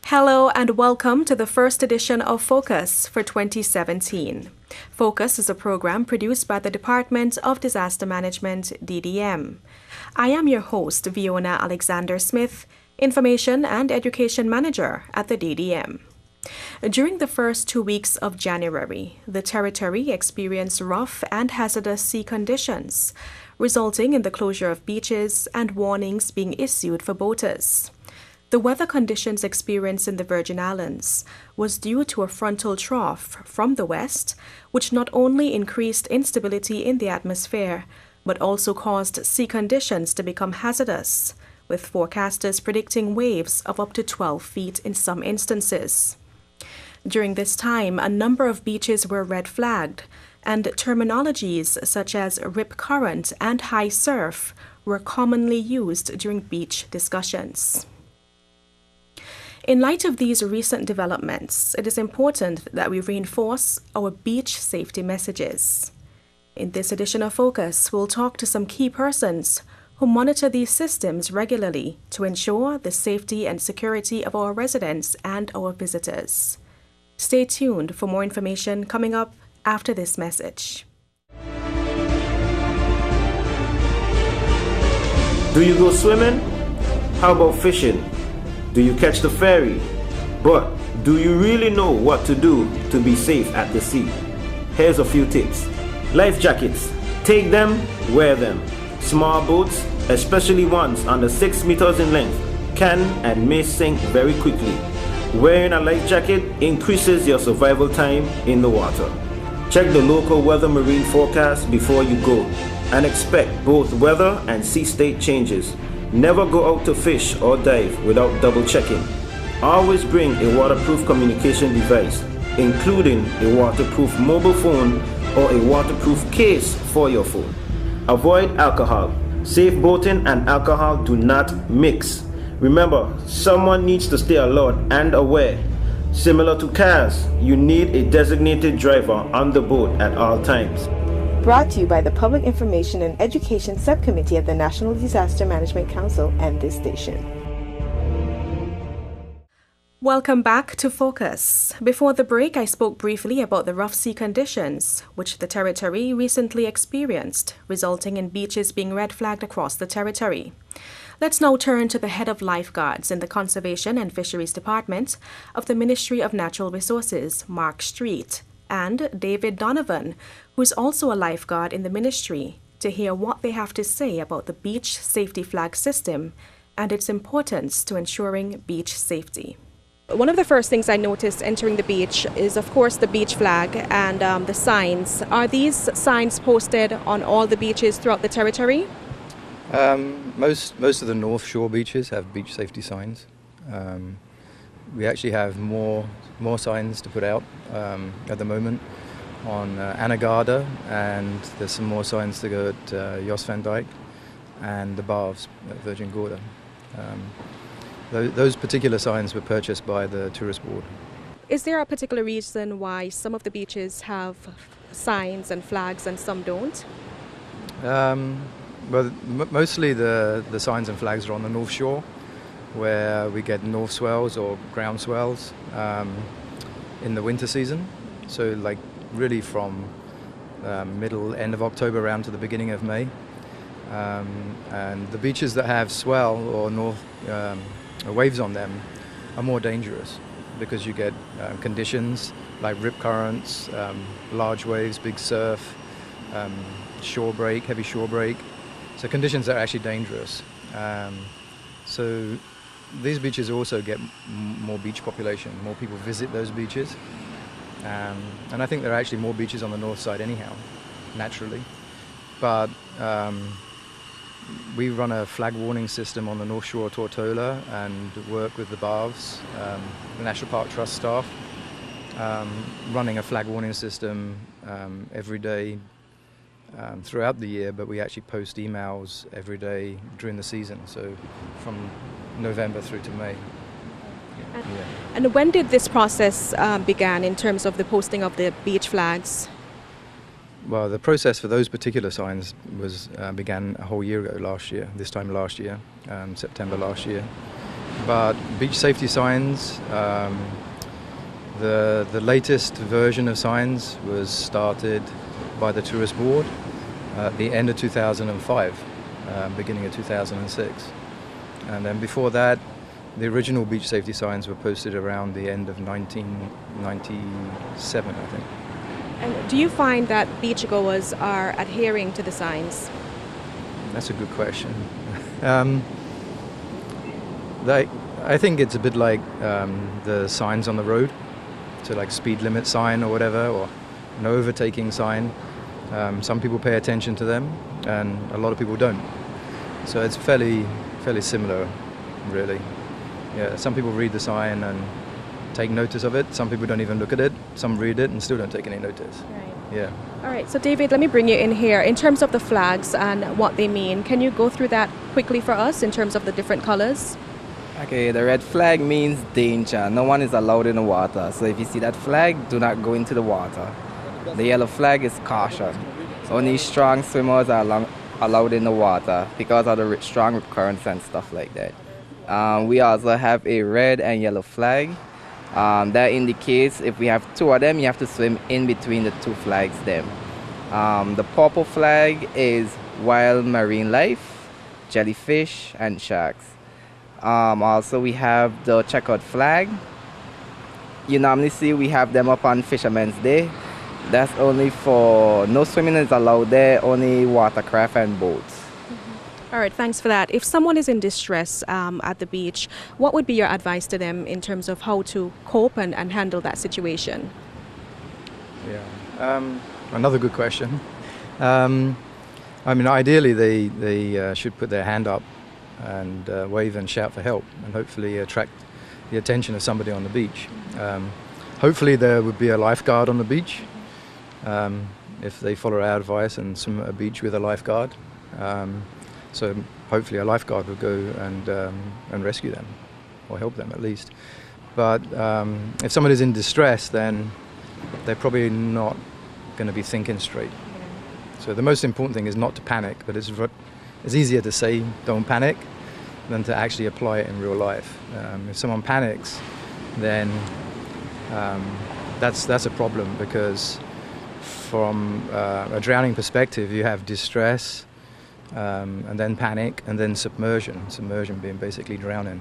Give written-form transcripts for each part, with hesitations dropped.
Hello and welcome to the first edition of Focus for 2017. Focus is a program produced by the Department of Disaster Management, DDM. I am your host, Fiona Alexander Smith, Information and Education Manager at the DDM. During the first 2 weeks of January, the territory experienced rough and hazardous sea conditions, resulting in the closure of beaches and warnings being issued for boaters. The weather conditions experienced in the Virgin Islands was due to a frontal trough from the west, which not only increased instability in the atmosphere, but also caused sea conditions to become hazardous, with forecasters predicting waves of up to 12 feet in some instances. During this time, a number of beaches were red flagged, and terminologies such as rip current and high surf were commonly used during beach discussions. In light of these recent developments, it is important that we reinforce our beach safety messages. In this edition of Focus, we'll talk to some key persons who monitor these systems regularly to ensure the safety and security of our residents and our visitors. Stay tuned for more information coming up after this message. Do you go swimming? How about fishing? Do you catch the ferry? But do you really know what to do to be safe at the sea? Here's a few tips. Life jackets. Take them, wear them. Small boats, especially ones under 6 meters in length, can and may sink very quickly. Wearing a life jacket increases your survival time in the water. Check the local weather marine forecast before you go and expect both weather and sea state changes. Never go out to fish or dive without double checking. Always bring a waterproof communication device, including a waterproof mobile phone or a waterproof case for your phone. Avoid alcohol. Safe boating and alcohol do not mix. Remember, someone needs to stay alert and aware. Similar to cars, you need a designated driver on the boat at all times. Brought to you by the Public Information and Education Subcommittee of the National Disaster Management Council and this station. Welcome back to Focus. Before the break, I spoke briefly about the rough sea conditions, which the territory recently experienced, resulting in beaches being red flagged across the territory. Let's now turn to the head of lifeguards in the Conservation and Fisheries Department of the Ministry of Natural Resources, Mark Street, and David Donovan, who is also a lifeguard in the ministry, to hear what they have to say about the beach safety flag system and its importance to ensuring beach safety. One of the first things I noticed entering the beach is, of course, the beach flag and the signs. Are these signs posted on all the beaches throughout the territory? Most of the North Shore beaches have beach safety signs. We actually have more signs to put out at the moment on Anegada, and there's some more signs to go at Jos van Dijk and the Baths at Virgin Gorda. Those particular signs were purchased by the Tourist Board. Is there a particular reason why some of the beaches have signs and flags and some don't? Well, mostly the signs and flags are on the North Shore, where we get north swells or ground swells in the winter season. So like really from end of October around to the beginning of May. And the beaches that have swell or north waves on them are more dangerous because you get conditions like rip currents, large waves, big surf, shore break, heavy shore break. So conditions that are actually dangerous. So these beaches also get more beach population, more people visit those beaches. And I think there are actually more beaches on the north side anyhow, naturally. But we run a flag warning system on the North Shore of Tortola and work with the Baths, the National Park Trust staff, running a flag warning system every day throughout the year, but we actually post emails every day during the season, so from November through to May. And when did this process begin in terms of the posting of the beach flags? Well, the process for those particular signs began a whole year ago this time last year, September last year. But beach safety signs, the latest version of signs was started by the Tourist Board at the end of 2005, beginning of 2006. And then before that, the original beach safety signs were posted around the end of 1997, I think. And do you find that beachgoers are adhering to the signs? That's a good question. I think it's a bit like the signs on the road, so like speed limit sign or whatever, or no overtaking sign. Some people pay attention to them, and a lot of people don't. So it's fairly similar, really. Yeah, some people read the sign and take notice of it. Some people don't even look at it. Some read it and still don't take any notice. Right. Yeah. All right, so David, let me bring you in here. In terms of the flags and what they mean, can you go through that quickly for us in terms of the different colors? Okay, the red flag means danger. No one is allowed in the water. So if you see that flag, do not go into the water. The yellow flag is caution. Only strong swimmers are allowed in the water because of the strong currents and stuff like that. We also have a red and yellow flag. That indicates if we have two of them, you have to swim in between the two flags then. The purple flag is wild marine life, jellyfish and sharks. Also we have the checkered flag. You normally see we have them up on Fisherman's Day. That's only for, no swimming is allowed there, only watercraft and boats. All right, thanks for that. If someone is in distress at the beach, what would be your advice to them in terms of how to cope and handle that situation? Yeah, another good question. I mean, ideally they should put their hand up and wave and shout for help, and hopefully attract the attention of somebody on the beach. Hopefully there would be a lifeguard on the beach if they follow our advice and swim at a beach with a lifeguard. So hopefully a lifeguard would go and rescue them, or help them at least. But if someone is in distress, then they're probably not going to be thinking straight. So the most important thing is not to panic, but it's easier to say don't panic than to actually apply it in real life. If someone panics, then that's a problem, because from a drowning perspective, you have distress, and then panic, and then submersion being basically drowning.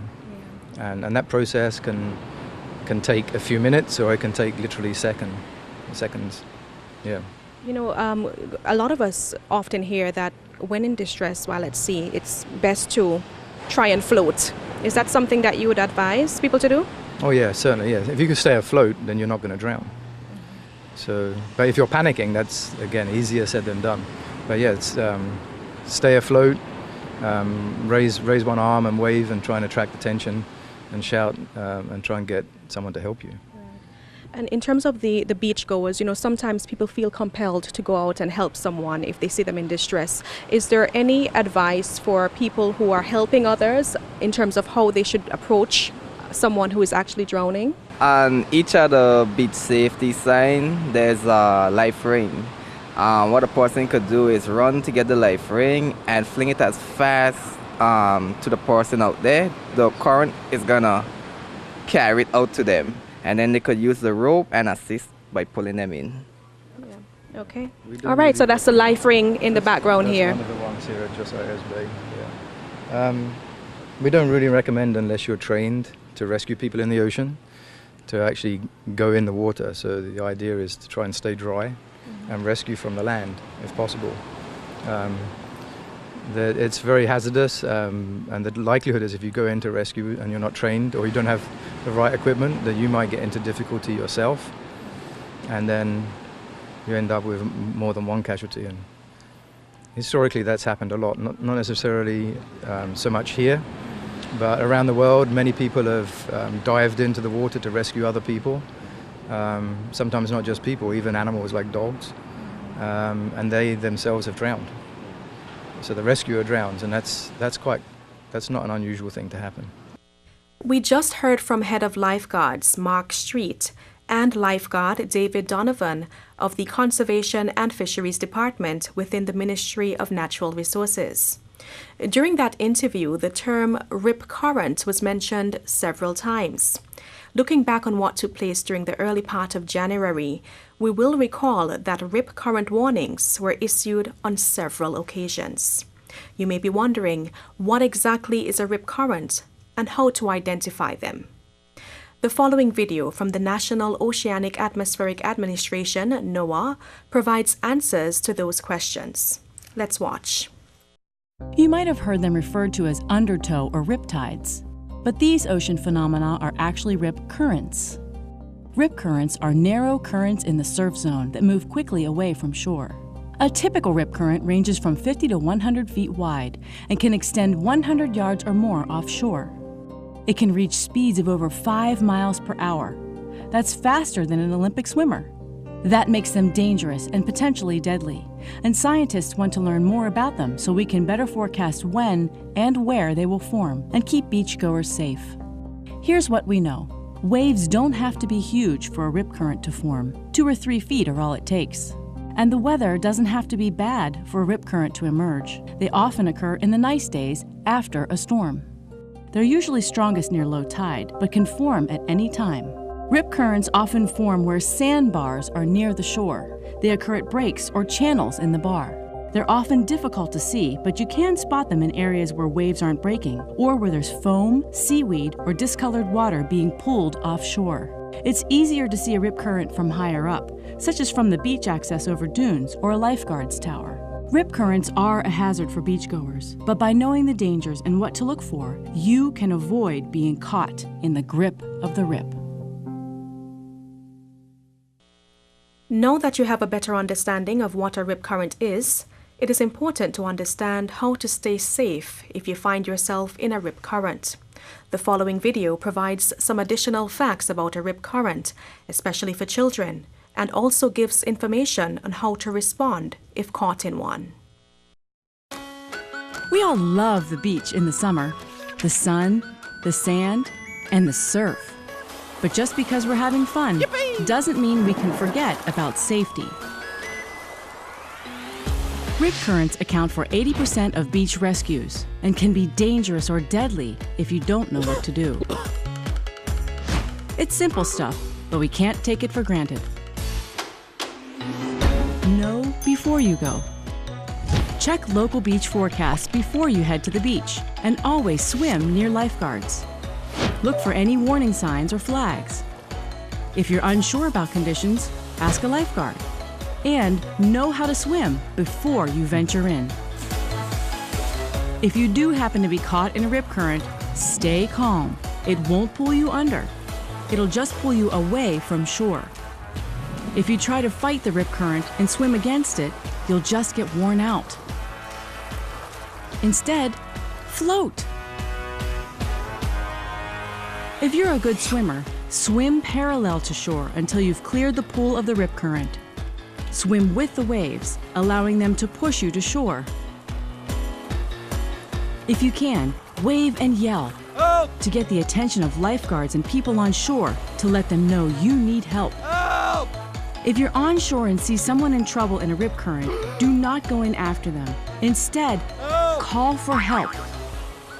Yeah. And that process can take a few minutes, or it can take literally seconds. Yeah. You know, a lot of us often hear that when in distress while at sea, it's best to try and float. Is that something that you would advise people to do? Oh yeah, certainly, yeah. If you can stay afloat, then you're not going to drown. So, but if you're panicking, that's, again, easier said than done. But yeah, it's stay afloat, raise one arm and wave and try and attract attention, and shout and try and get someone to help you. And in terms of the beachgoers, you know, sometimes people feel compelled to go out and help someone if they see them in distress. Is there any advice for people who are helping others in terms of how they should approach someone who is actually drowning? On each of the beach safety sign, there's a life ring. What a person could do is run to get the life ring and fling it as fast to the person out there. The current is gonna carry it out to them, and then they could use the rope and assist by pulling them in. Yeah. Okay. All right, so that's the life ring in the background here. One of the ones here at Josiah's Bay. Yeah. We don't really recommend, unless you're trained to rescue people in the ocean, to actually go in the water. So the idea is to try and stay dry and rescue from the land if possible. It's very hazardous, and the likelihood is if you go into rescue and you're not trained, or you don't have the right equipment, that you might get into difficulty yourself, and then you end up with more than one casualty. And historically that's happened a lot, not necessarily so much here, but around the world many people have dived into the water to rescue other people. Sometimes not just people, even animals like dogs, and they themselves have drowned. So the rescuer drowns, and that's not an unusual thing to happen. We just heard from Head of Lifeguards Mark Street and Lifeguard David Donovan of the Conservation and Fisheries Department within the Ministry of Natural Resources. During that interview, the term rip current was mentioned several times. Looking back on what took place during the early part of January, we will recall that rip current warnings were issued on several occasions. You may be wondering, what exactly is a rip current and how to identify them? The following video from the National Oceanic Atmospheric Administration, NOAA, provides answers to those questions. Let's watch. You might have heard them referred to as undertow or riptides, but these ocean phenomena are actually rip currents. Rip currents are narrow currents in the surf zone that move quickly away from shore. A typical rip current ranges from 50 to 100 feet wide and can extend 100 yards or more offshore. It can reach speeds of over 5 miles per hour. That's faster than an Olympic swimmer. That makes them dangerous and potentially deadly, and scientists want to learn more about them so we can better forecast when and where they will form and keep beachgoers safe. Here's what we know. Waves don't have to be huge for a rip current to form. 2 or 3 feet are all it takes. And the weather doesn't have to be bad for a rip current to emerge. They often occur in the nice days after a storm. They're usually strongest near low tide, but can form at any time. Rip currents often form where sandbars are near the shore. They occur at breaks or channels in the bar. They're often difficult to see, but you can spot them in areas where waves aren't breaking, or where there's foam, seaweed, or discolored water being pulled offshore. It's easier to see a rip current from higher up, such as from the beach access over dunes or a lifeguard's tower. Rip currents are a hazard for beachgoers, but by knowing the dangers and what to look for, you can avoid being caught in the grip of the rip. Now that you have a better understanding of what a rip current is, it is important to understand how to stay safe if you find yourself in a rip current. The following video provides some additional facts about a rip current, especially for children, and also gives information on how to respond if caught in one. We all love the beach in the summer, the sun, the sand, and the surf. But just because we're having fun doesn't mean we can forget about safety. Rip currents account for 80% of beach rescues and can be dangerous or deadly if you don't know what to do. It's simple stuff, but we can't take it for granted. Know before you go. Check local beach forecasts before you head to the beach, and always swim near lifeguards. Look for any warning signs or flags. If you're unsure about conditions, ask a lifeguard. And know how to swim before you venture in. If you do happen to be caught in a rip current, stay calm. It won't pull you under. It'll just pull you away from shore. If you try to fight the rip current and swim against it, you'll just get worn out. Instead, float. If you're a good swimmer, swim parallel to shore until you've cleared the pool of the rip current. Swim with the waves, allowing them to push you to shore. If you can, wave and yell to get the attention of lifeguards and people on shore to let them know you need help. If you're on shore and see someone in trouble in a rip current, do not go in after them. Instead, call for help.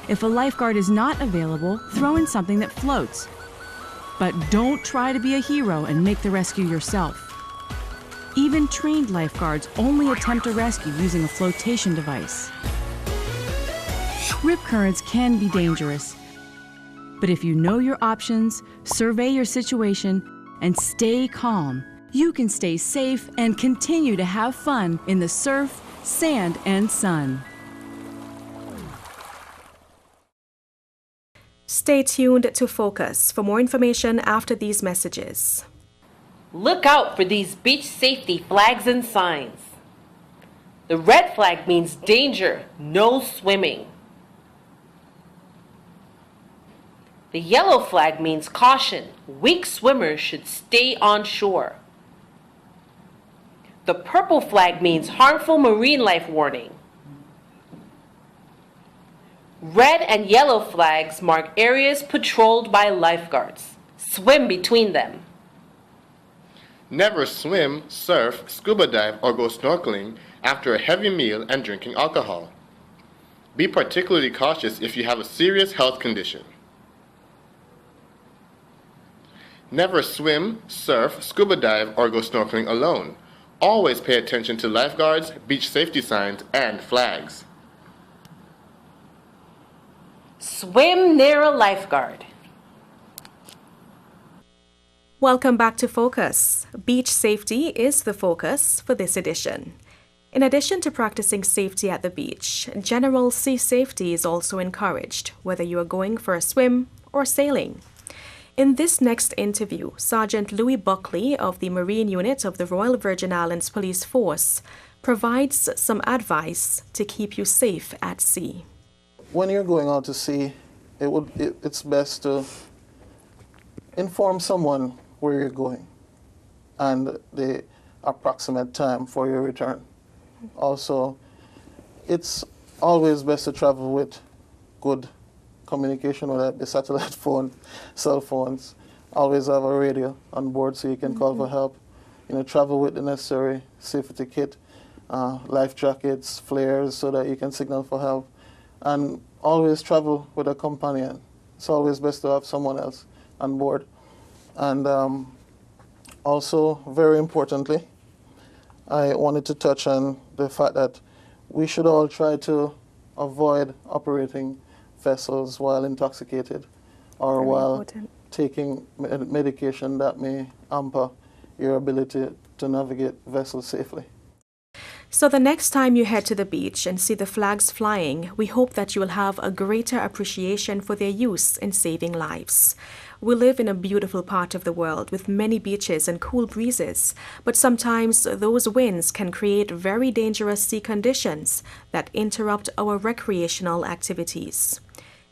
If a lifeguard is not available, throw in something that floats. But don't try to be a hero and make the rescue yourself. Even trained lifeguards only attempt a rescue using a flotation device. Rip currents can be dangerous, but if you know your options, survey your situation, and stay calm, you can stay safe and continue to have fun in the surf, sand, and sun. Stay tuned to Focus for more information after these messages. Look out for these beach safety flags and signs. The red flag means danger, no swimming. The yellow flag means caution, weak swimmers should stay on shore. The purple flag means harmful marine life warning. Red and yellow flags mark areas patrolled by lifeguards. Swim between them. Never swim, surf, scuba dive, or go snorkeling after a heavy meal and drinking alcohol. Be particularly cautious if you have a serious health condition. Never swim, surf, scuba dive, or go snorkeling alone. Always pay attention to lifeguards, beach safety signs, and flags. Swim near a lifeguard. Welcome back to Focus. Beach safety is the focus for this edition. In addition to practicing safety at the beach, general sea safety is also encouraged, whether you are going for a swim or sailing. In this next interview, Sergeant Louis Buckley of the Marine Unit of the Royal Virgin Islands Police Force provides some advice to keep you safe at sea. When you're going out to sea, it's best to inform someone where you're going and the approximate time for your return. Also, it's always best to travel with good communication, whether it be satellite phone, cell phones. Always have a radio on board so you can call for help. Travel with the necessary safety kit, life jackets, flares, so that you can signal for help. And always travel with a companion. It's always best to have someone else on board. And also, very importantly, I wanted to touch on the fact that we should all try to avoid operating vessels while intoxicated or while taking medication that may hamper your ability to navigate vessels safely. So the next time you head to the beach and see the flags flying, we hope that you will have a greater appreciation for their use in saving lives. We live in a beautiful part of the world with many beaches and cool breezes, but sometimes those winds can create very dangerous sea conditions that interrupt our recreational activities.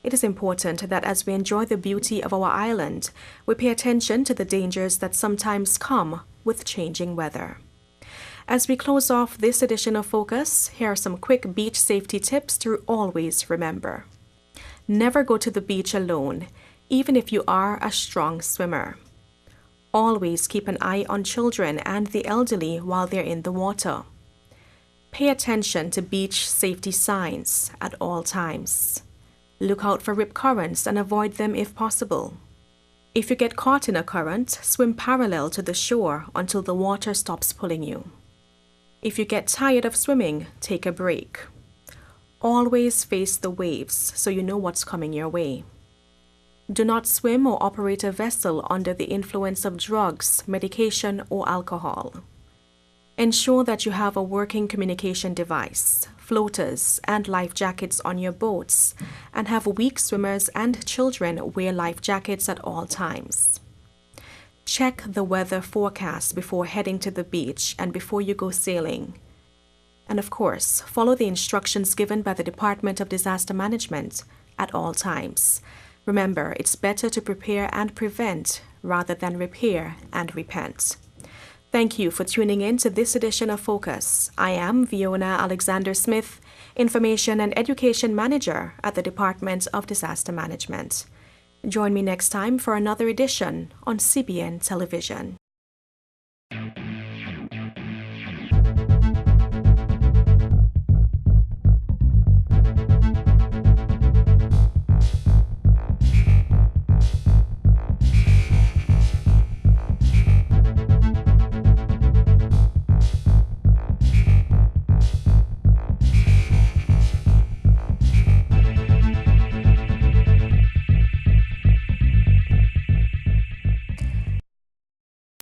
It is important that as we enjoy the beauty of our island, we pay attention to the dangers that sometimes come with changing weather. As we close off this edition of Focus, here are some quick beach safety tips to always remember. Never go to the beach alone, even if you are a strong swimmer. Always keep an eye on children and the elderly while they're in the water. Pay attention to beach safety signs at all times. Look out for rip currents and avoid them if possible. If you get caught in a current, swim parallel to the shore until the water stops pulling you. If you get tired of swimming, take a break. Always face the waves so you know what's coming your way. Do not swim or operate a vessel under the influence of drugs, medication, or alcohol. Ensure that you have a working communication device, floaters, and life jackets on your boats, and have weak swimmers and children wear life jackets at all times. Check the weather forecast before heading to the beach and before you go sailing. And of course, follow the instructions given by the Department of Disaster Management at all times. Remember, it's better to prepare and prevent rather than repair and repent. Thank you for tuning in to this edition of Focus. I am Fiona Alexander-Smith, Information and Education Manager at the Department of Disaster Management. Join me next time for another edition on CBN Television.